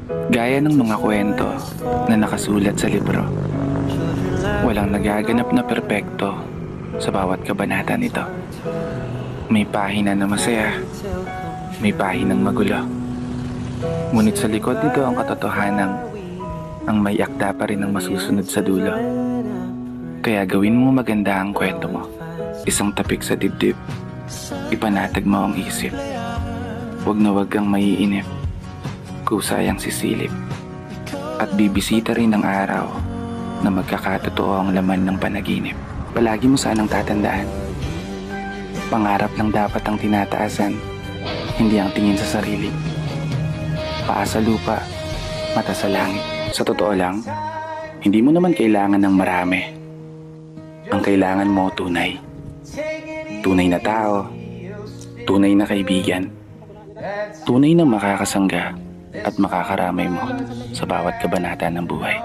Gaya ng mga kwento na nakasulat sa libro, walang nagaganap na perpekto sa bawat kabanata nito. May pahina na masaya, may pahinang magulo. Ngunit sa likod nito ang katotohanang ang may akda pa rin ang masusunod sa dulo. Kaya gawin mo maganda ang kwento mo. Isang tapik sa dibdib, ipanatag mo ang isip. Huwag na huwag kang maiinip, kusayang sisilip. At bibisita rin ang araw na magkakatotoo ang laman ng panaginip. Palagi mo sanang tatandaan, pangarap lang dapat ang tinataasan, hindi ang tingin sa sarili. Paa sa lupa, mata sa langit. Sa totoo lang, hindi mo naman kailangan ng marami. Ang kailangan mo tunay. Tunay na tao, tunay na kaibigan, tunay na makakasangga at makakaramay mo sa bawat kabanata ng buhay.